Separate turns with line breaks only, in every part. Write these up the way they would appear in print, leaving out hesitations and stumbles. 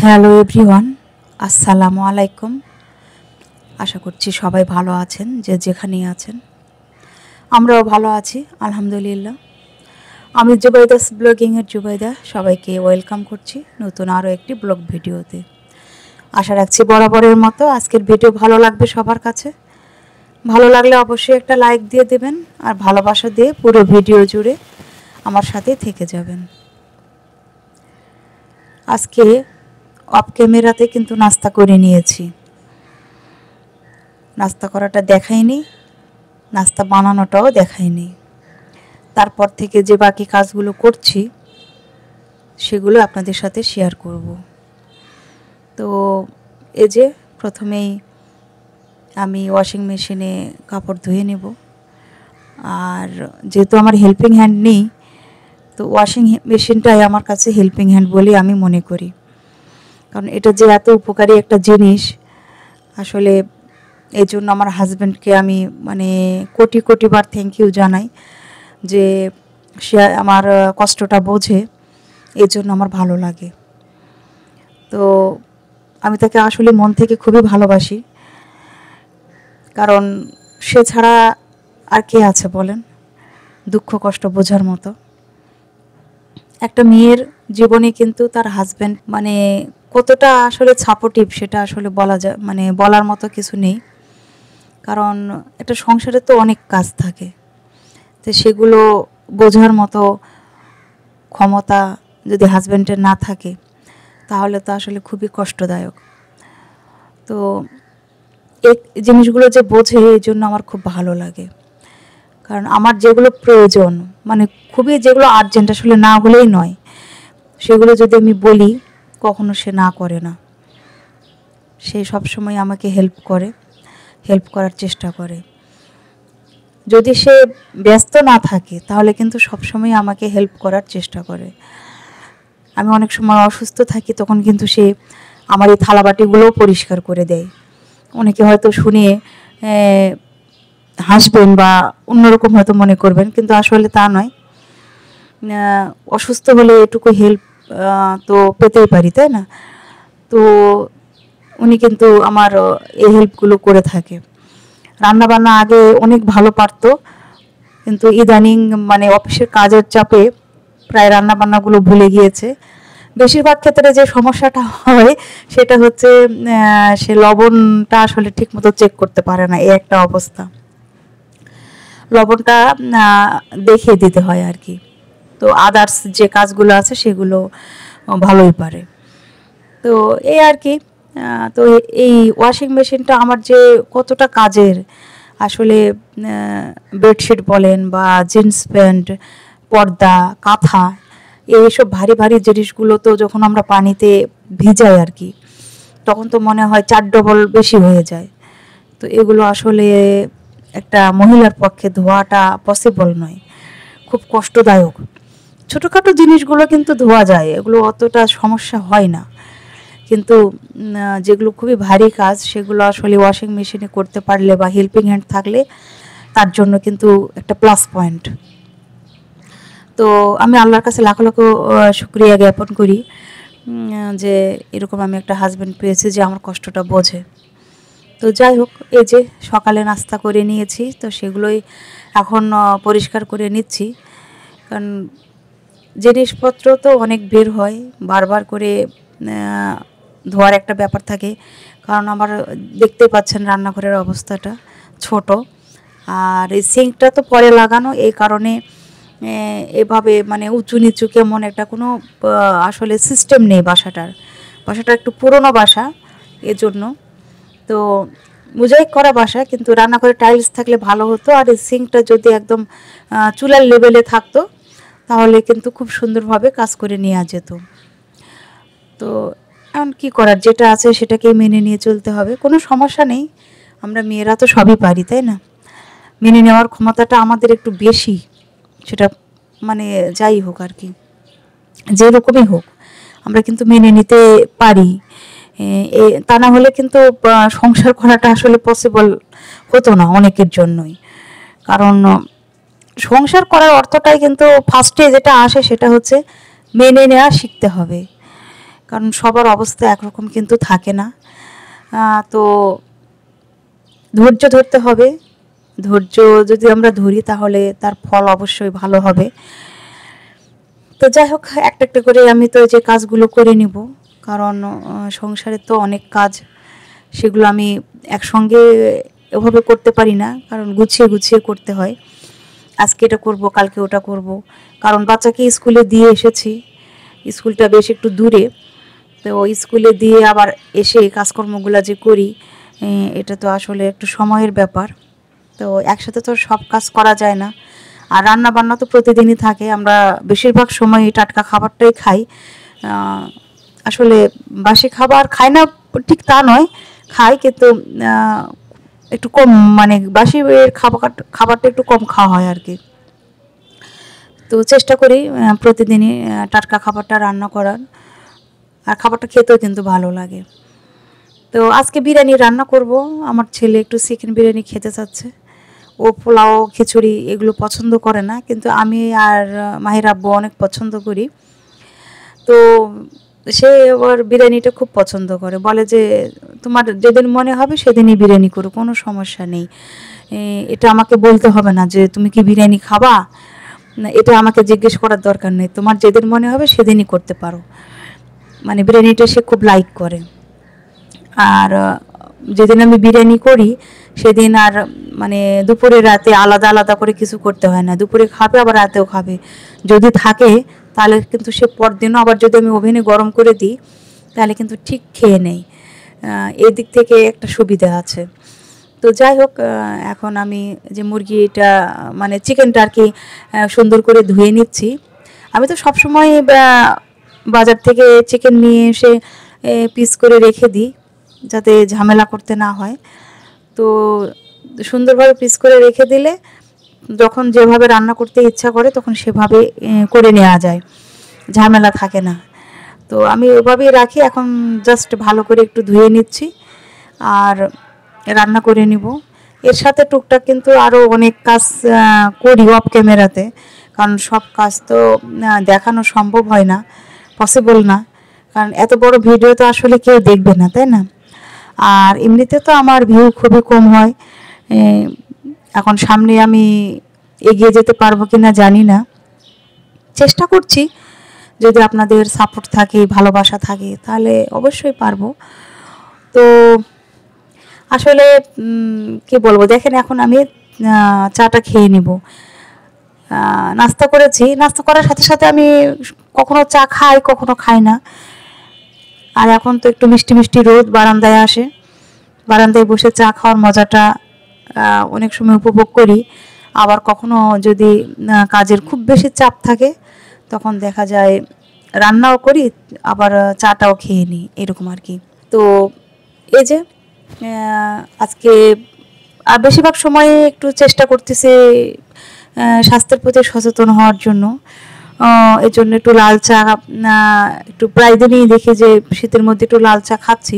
Hello everyone, আসসালামু আলাইকুম। আশা করছি সবাই ভালো আছেন, যে যেখানেই আছেন। আমরাও ভালো আছি আলহামদুলিল্লাহ। আমি জুবাইদাস ব্লগিংয়ের জুবাইদা সবাইকে ওয়েলকাম করছি নতুন আরও একটি ব্লগ ভিডিওতে। আশা রাখছি বরাবরের মতো আজকের ভিডিও ভালো লাগবে সবার কাছে। ভালো লাগলে অবশ্যই একটা লাইক দিয়ে দেবেন আর ভালোবাসা দিয়ে পুরো ভিডিও জুড়ে আমার সাথে থেকে যাবেন। আজকে অফ ক্যামেরাতে কিন্তু নাস্তা করে নিয়েছি। নাস্তা করাটা দেখাইনি, নাস্তা বানানোটাও দেখাইনি। তারপর থেকে যে বাকি কাজগুলো করছি সেগুলো আপনাদের সাথে শেয়ার করব। তো এই যে প্রথমেই আমি ওয়াশিং মেশিনে কাপড় ধুয়ে নেব। আর যেহেতু আমার হেল্পিং হ্যান্ড নেই, তো ওয়াশিং মেশিনটাই আমার কাছে হেল্পিং হ্যান্ড বলে আমি মনে করি। কারণ এটা যে এত উপকারী একটা জিনিস, আসলে এই জন্য আমার হাজব্যান্ডকে আমি কোটি কোটিবার থ্যাংক ইউ জানাই যে সে আমার কষ্টটা বোঝে, এই জন্য আমার ভালো লাগে। তো আমি তাকে আসলে মন থেকে খুবই ভালোবাসি, কারণ সে ছাড়া আর কে আছে বলেন দুঃখ কষ্ট বোঝার মতো। একটা মেয়ের জীবনে কিন্তু তার হাজব্যান্ড কতটা আসলে সাপোর্টিভ সেটা আসলে বলা যায়, বলার মতো কিছু নেই। কারণ একটা সংসারে তো অনেক কাজ থাকে, তো সেগুলো বোঝার মতো ক্ষমতা যদি হাজব্যান্ডের না থাকে তাহলে তো আসলে খুবই কষ্টদায়ক। তো এই জিনিসগুলো যে বোঝে এই জন্য আমার খুব ভালো লাগে। কারণ আমার যেগুলো প্রয়োজন, খুবই যেগুলো আর্জেন্ট আসলে না হলেই নয়, সেগুলো যদি আমি বলি কখনো সে না করে না। সে সবসময় আমাকে হেল্প করার চেষ্টা করে। যদি সে ব্যস্ত না থাকে তাহলে কিন্তু সবসময় আমাকে হেল্প করার চেষ্টা করে। আমি অনেক সময় অসুস্থ থাকি, তখন কিন্তু সে আমার এই থালাবাটিগুলোও পরিষ্কার করে দেয়। অনেকে হয়তো শুনে হাসবেন বা অন্যরকম হয়তো মনে করবেন, কিন্তু আসলে তা নয়। অসুস্থ হলে এটুকু হেল্প তো পেতেই পারি, তাই না? তো উনি কিন্তু আমার এই হেল্পগুলো করে থাকে। রান্নাবান্না আগে অনেক ভালো পারতো, কিন্তু ইদানিং অফিসের কাজের চাপে প্রায় রান্নাবান্নাগুলো ভুলে গিয়েছে। বেশিরভাগ ক্ষেত্রে যে সমস্যাটা হয় সেটা হচ্ছে সে লবণটা আসলে ঠিকমতো চেক করতে পারে না, এই একটা অবস্থা। লবণটা দেখিয়ে দিতে হয় আর কি। তো আদার্স যে কাজগুলো আছে সেগুলো ভালোই পারে। তো এই আর কি। তো এই ওয়াশিং মেশিনটা আমার যে কতটা কাজের, আসলে বেডশিট বলেন বা জিন্স প্যান্ট, পর্দা, কাঁথা, এইসব ভারী ভারী জিনিসগুলো তো যখন আমরা পানিতে ভিজাই আর কি, তখন তো মনে হয় 4 ডবল বেশি হয়ে যায়। তো এগুলো আসলে একটা মহিলার পক্ষে ধোয়াটা পসিবল নয়, খুব কষ্টদায়ক। ছোটোখাটো জিনিসগুলো কিন্তু ধোয়া যায়, এগুলো অতটা সমস্যা হয় না। কিন্তু যেগুলো খুবই ভারী কাজ সেগুলো আসলে ওয়াশিং মেশিনে করতে পারলে বা হেল্পিং হ্যান্ড থাকলে তার জন্য কিন্তু একটা প্লাস পয়েন্ট। তো আমি আল্লাহর কাছে লাখো লাখো শুকরিয়া জ্ঞাপন করি যে এরকম আমি একটা হাজব্যান্ড পেয়েছি যে আমার কষ্টটা বোঝে। তো যাই হোক, এই যে সকালে নাস্তা করে নিয়েছি, তো সেগুলোই এখন পরিষ্কার করে নিচ্ছি। কারণ জিনিসপত্র তো অনেক বের হয়, বারবার করে ধোয়ার একটা ব্যাপার থাকে। কারণ আমার দেখতে পাচ্ছেন রান্নাঘরের অবস্থাটা ছোট, আর এই সিঙ্কটা তো পরে লাগানো, এই কারণে এভাবে উঁচু নিচু কেমন একটা কোনো আসলে সিস্টেম নেই বাসাটা একটু পুরনো বাসা, এজন্য। তো মোজাইক করা বাসা, কিন্তু রান্নাঘরে টাইলস থাকলে ভালো হতো। আর এই সিঙ্কটা যদি একদম চুলার লেভেলে থাকতো তাহলে কিন্তু খুব সুন্দরভাবে কাজ করে নেওয়া যেত। তো এখন কী করার, যেটা আছে সেটাকেই মেনে নিয়ে চলতে হবে, কোনো সমস্যা নেই। আমরা মেয়েরা তো সবই পারি, তাই না? মেনে নেওয়ার ক্ষমতাটা আমাদের একটু বেশি, সেটা যাই হোক আর কি, যেরকমই হোক আমরা কিন্তু মেনে নিতে পারি। তা না হলে কিন্তু সংসার করাটা আসলে পসিবল হতো না অনেকের জন্যই। কারণ সংসার করার অর্থটাই কিন্তু ফার্স্টে যেটা আসে সেটা হচ্ছে মেনে নেওয়া শিখতে হবে। কারণ সবার অবস্থা একরকম কিন্তু থাকে না। তো ধৈর্য ধরতে হবে। ধৈর্য যদি আমরা ধরি তাহলে তার ফল অবশ্যই ভালো হবে। তো যাই হোক, একটা একটা করে আমি তো যে কাজগুলো করে নিব, কারণ সংসারে তো অনেক কাজ, সেগুলো আমি একসঙ্গে এভাবে করতে পারি না, কারণ গুছিয়ে গুছিয়ে করতে হয়। আজকে এটা করব, কালকে ওটা করব, কারণ বাচ্চাকে স্কুলে দিয়ে এসেছি। স্কুলটা বেশ একটু দূরে, তো স্কুলে দিয়ে আবার এসে কাজকর্মগুলো যে করি, এটা তো আসলে একটু সময়ের ব্যাপার। তো একসাথে তো সব কাজ করা যায় না। আর রান্না বান্না তো প্রতিদিনই থাকে, আমরা বেশিরভাগ সময় টাটকা খাবারটাই খাই। আসলে বাসি খাবার খাই না ঠিক তা নয়, খাই, কিন্তু একটু কম, মানে বাসি খাবারটা একটু কম খাওয়া হয় আর কি। তো চেষ্টা করি প্রতিদিনই টাটকা খাবারটা রান্না করার, আর খাবারটা খেতেও কিন্তু ভালো লাগে। তো আজকে বিরিয়ানি রান্না করব। আমার ছেলে একটু চিকেন বিরিয়ানি খেতে চাচ্ছে। ও পোলাও, খিচুড়ি এগুলো পছন্দ করে না, কিন্তু আমি আর মাহির আব্বু অনেক পছন্দ করি। তো সে আবার বিরিয়ানিটা খুব পছন্দ করে, বলে যে তোমার যেদিন মনে হবে সেদিনই বিরিয়ানি করো, কোনো সমস্যা নেই। এটা আমাকে বলতে হবে না যে তুমি কি বিরিয়ানি খাবা, এটা আমাকে জিজ্ঞেস করার দরকার নেই, তোমার যেদিন মনে হবে সেদিনই করতে পারো। মানে বিরিয়ানিটা সে খুব লাইক করে। আর যেদিন আমি বিরিয়ানি করি সেদিন আর মানে দুপুরে রাতে আলাদা আলাদা করে কিছু করতে হয় না, দুপুরে খাবে আবার রাতেও খাবে। যদি থাকে তাহলে কিন্তু সে পরদিনও আবার যদি আমি ওভেনে গরম করে দিই তাহলে কিন্তু ঠিক খেয়ে নেই। এই দিক থেকে একটা সুবিধা আছে। তো যাই হোক, এখন আমি যে মুরগিটা মানে চিকেনটা আর কি সুন্দর করে ধুয়ে নিচ্ছি। আমি তো সবসময় বাজার থেকে চিকেন নিয়ে এসে পিস করে রেখে দিই, যাতে ঝামেলা করতে না হয়। তো সুন্দরভাবে পিস করে রেখে দিলে যখন যেভাবে রান্না করতে ইচ্ছা করে তখন সেভাবে করে নেওয়া যায়, ঝামেলা থাকে না। তো আমি ওভাবেই রাখি। এখন জাস্ট ভালো করে একটু ধুয়ে নিচ্ছি আর রান্না করে নিব। এর সাথে টুকটাক কিন্তু আরও অনেক কাজ করি অফ ক্যামেরাতে, কারণ সব কাজ তো দেখানো সম্ভব হয় না, পসিবল না, কারণ এত বড় ভিডিও তো আসলে কেউ দেখবে না, তাই না? আর এমনিতে তো আমার ভিউ খুবই কম হয়। এখন সামনে আমি এগিয়ে যেতে পারবো কি না জানি না, চেষ্টা করছি। যদি আপনাদের সাপোর্ট থাকে, ভালোবাসা থাকে, তাহলে অবশ্যই পারবো। তো আসলে কি বলবো, দেখেন এখন আমি চাটা খেয়ে নিব। নাস্তা করেছি, নাস্তা করার সাথে সাথে আমি কখনো চা খাই, কখনো খাই না। আর এখন তো একটু মিষ্টি মিষ্টি রোদ, বারান্দায় আসে, বারান্দায় বসে চা খাওয়ার মজাটা অনেক সময় উপভোগ করি। আবার কখনো যদি কাজের খুব বেশি চাপ থাকে তখন দেখা যায় রান্নাও করি, আবার চাটাও খেয়ে নিই, এরকম আর কি। তো এই যে আজকে আর বেশিরভাগ সময়ে একটু চেষ্টা করতেছি স্বাস্থ্যের প্রতি সচেতন হওয়ার জন্য। এই জন্য একটু লাল চা, একটু প্রায় দিনই দেখি যে শীতের মধ্যে একটু লাল চা খাচ্ছি।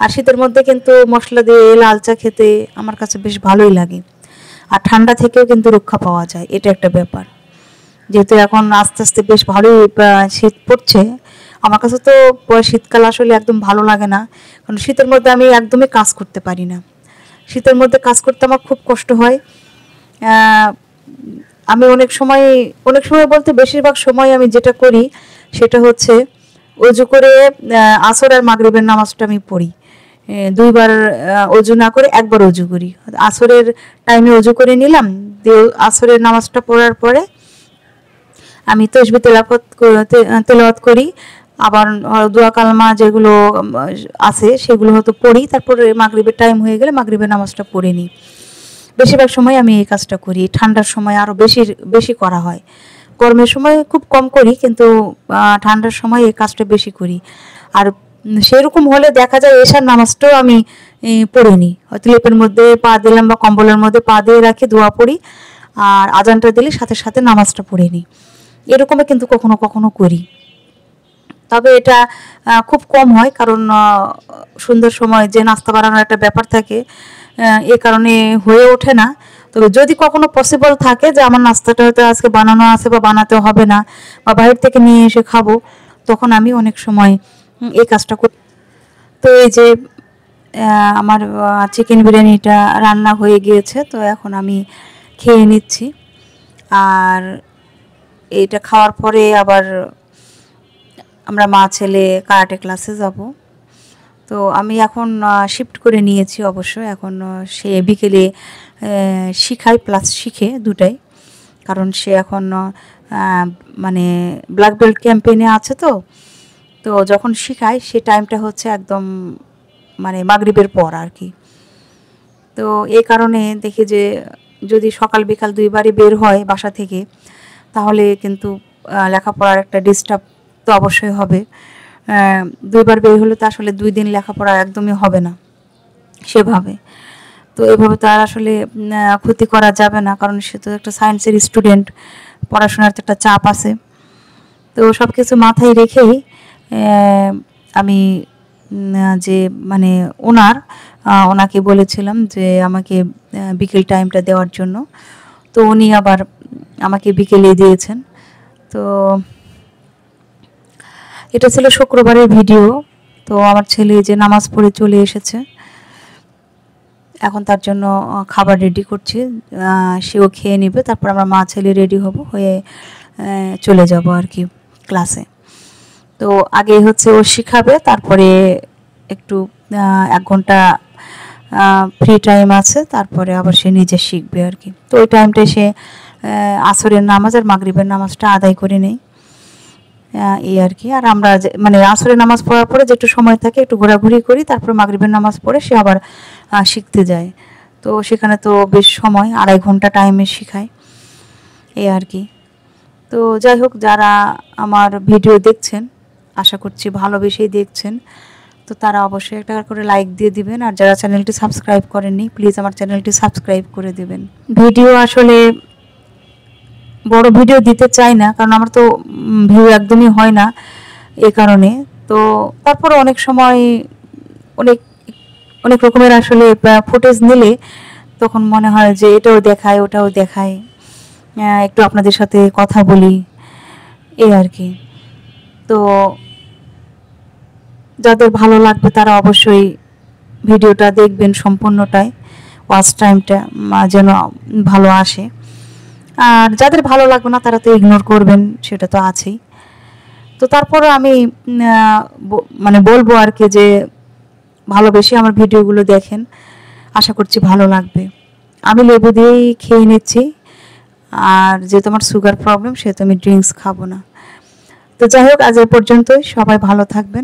আর শীতের মধ্যে কিন্তু মশলা দিয়ে লাল চা খেতে আমার কাছে বেশ ভালোই লাগে। আর ঠান্ডা থেকেও কিন্তু রক্ষা পাওয়া যায়, এটা একটা ব্যাপার। যেহেতু এখন আস্তে আস্তে বেশ ভালোই শীত পড়ছে, আমার কাছে তো শীতকাল আসলে একদম ভালো লাগে না, কারণ শীতের মধ্যে আমি একদমই কাজ করতে পারি না। শীতের মধ্যে কাজ করতে আমার খুব কষ্ট হয়। আমি অনেক সময় বলতে বেশিরভাগ সময় আমি যেটা করি সেটা হচ্ছে অজু করে আসর আর মাগরিবের নামাজটা আমি পড়ি। দুইবার অজু না করে একবার অজু করি। আসরের টাইমে অজু করে নিলাম, দিয়ে আসরের নামাজটা পড়ার পরে আমি তসবিহ তেলাওয়াত করি। আবার দোয়া কালমা যেগুলো আছে সেগুলো হয়তো পড়ি, তারপরে মাগরিবের টাইম হয়ে গেলে মাগরিবের নামাজটা পড়ে নিই। বেশিরভাগ সময় আমি এই কাজটা করি। ঠান্ডার সময় আরও বেশি করা হয়, গরমের সময় খুব কম করি, কিন্তু ঠান্ডার সময় এই কাজটা বেশি করি। আর সেরকম হলে দেখা যায় এশার নামাজটাও আমি পড়ে নিই, হয়তো লেপের মধ্যে পা দিলাম বা কম্বলের মধ্যে পা দিয়ে রাখি, দোয়া পড়ি, আর আজানটা দিলে সাথে সাথে নামাজটা পড়ে নিই। এরকমও কিন্তু কখনো কখনো করি, তবে এটা খুব কম হয়, কারণ সন্ধ্যার সময় যে নাস্তা বানানোর একটা ব্যাপার থাকে, এ কারণে হয়ে ওঠে না। তবে যদি কখনো পসিবল থাকে যে আমার নাস্তাটা হয়তো আজকে বানানো আছে বা বানাতে হবে না, বা বাইরে থেকে নিয়ে এসে খাবো, তখন আমি অনেক সময় এই কাজটা করি। তো এই যে আমার চিকেন বিরিয়ানিটা রান্না হয়ে গিয়েছে, তো এখন আমি খেয়ে নিচ্ছি। আর এইটা খাওয়ার পরে আবার আমরা মা ছেলে কারাটে ক্লাসে যাব। তো আমি এখন শিফট করে নিয়েছি অবশ্য। এখন সে বিকেলে শিখায় প্লাস শিখে দুটাই, কারণ সে এখন মানে ব্ল্যাক বেল্ট ক্যাম্পেইনে আছে। তো তো যখন শিখায় সে টাইমটা হচ্ছে একদম মানে মাগরিবের পর আর কি। তো এই কারণে দেখি যে যদি সকাল বিকাল দুইবারই বের হয় বাসা থেকে, তাহলে কিন্তু লেখাপড়ার একটা ডিস্টার্ব তো অবশ্যই হবে। দুইবার বের হলে তো আসলে 2 দিন লেখাপড়া একদমই হবে না সেভাবে। তো এভাবে তো আর আসলে ক্ষতি করা যাবে না, কারণ সে তো একটা সায়েন্সের স্টুডেন্ট, পড়াশোনার তো একটা চাপ আছে। তো সব কিছু মাথায় রেখেই আমি যে মানে ওনাকে বলেছিলাম যে আমাকে বিকেল টাইমটা দেওয়ার জন্য। তো উনি আবার আমাকে বিকেলে দিয়েছেন। তো এটা ছিল শুক্রবারের ভিডিও। তো আমার ছেলে যে নামাজ পড়ে চলে এসেছে, এখন তার জন্য খাবার রেডি করছি। সেও খেয়ে নেবে, তারপর আমরা মা ছেলে রেডি হয়ে চলে যাব আর কি ক্লাসে। তো আগে হচ্ছে ও শিখাবে, তারপরে একটু 1 ঘন্টা ফ্রি টাইম আছে, তারপরে আবার সে নিজে শিখবে আর কি। তো ওই টাইমটায় সে আসরের নামাজ আর মাগরিবের নামাজটা আদায় করে নেই, এই আর কি। আর আমরা মানে আসরের নামাজ পড়ার পরে যে একটু সময় থাকে একটু ঘোরাঘুরি করি, তারপর মাগরিবের নামাজ পড়ে সে আবার শিখতে যায়। তো সেখানে তো বেশ সময় 2.5 ঘন্টা টাইমে শেখায়, এই আর কি। তো যাই হোক, যারা আমার ভিডিও দেখছেন আশা করছি ভালোবেসেই দেখছেন। তো তারা অবশ্যই একটা করে লাইক দিয়ে দিবেন, আর যারা চ্যানেলটি সাবস্ক্রাইব করেননি প্লিজ আমার চ্যানেলটি সাবস্ক্রাইব করে দেবেন। ভিডিও আসলে বড় ভিডিও দিতে চাই না, কারণ আমার তো ভিউ একদমই হয় না এ কারণে। তো তারপরে অনেক সময় অনেক অনেক রকমের আসলে ফুটেজ নিলে তখন মনে হয় যে এটাও দেখায় ওটাও দেখায়, একটু আপনাদের সাথে কথা বলি, এই আর কি। তো যাদের ভালো লাগবে তারা অবশ্যই ভিডিওটা দেখবেন সম্পূর্ণটাই, ওয়াচ টাইমটা যেন ভালো আসে। আর যাদের ভালো লাগবে না তারা তো ইগনোর করবেন, সেটা তো আছেই। তো তারপরে আমি মানে বলবো আর কি যে ভালোবেসে আমার ভিডিওগুলো দেখেন, আশা করছি ভালো লাগবে। আমি লেবু দিয়েই খেয়ে নিচ্ছি, আর যেহেতু আমার সুগার প্রবলেম সেহেতু আমি ড্রিঙ্কস খাবো না। তো যাই হোক, আজ এ পর্যন্তই। সবাই ভালো থাকবেন।